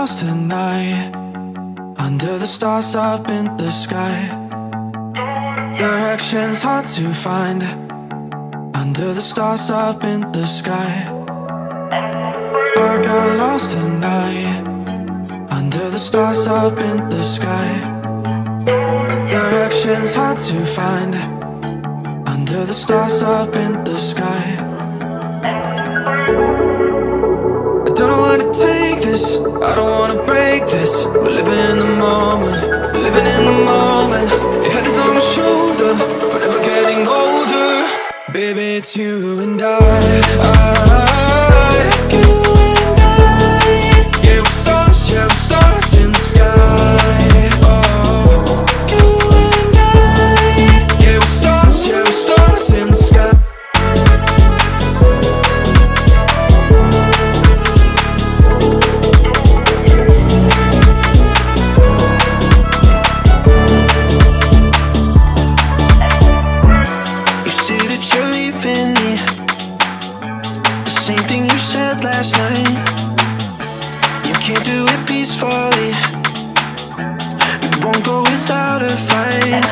lost at night, under the stars up in the sky. Directions hard to find, under the stars up in the sky. I got lost at night, under the stars up in the sky. Directions hard to find, under the stars up in the sky. I don't know where to take this, I don't wanna break this. We're living in the moment, we're living in the moment. Your head is on my shoulder, we're never getting older. Baby, it's you and I. You and I. Yeah, we're stars in the sky. Oh, you and I. Yeah, we're stars in the sky. Same thing you said last night. You can't do it peacefully. It won't go without a fight.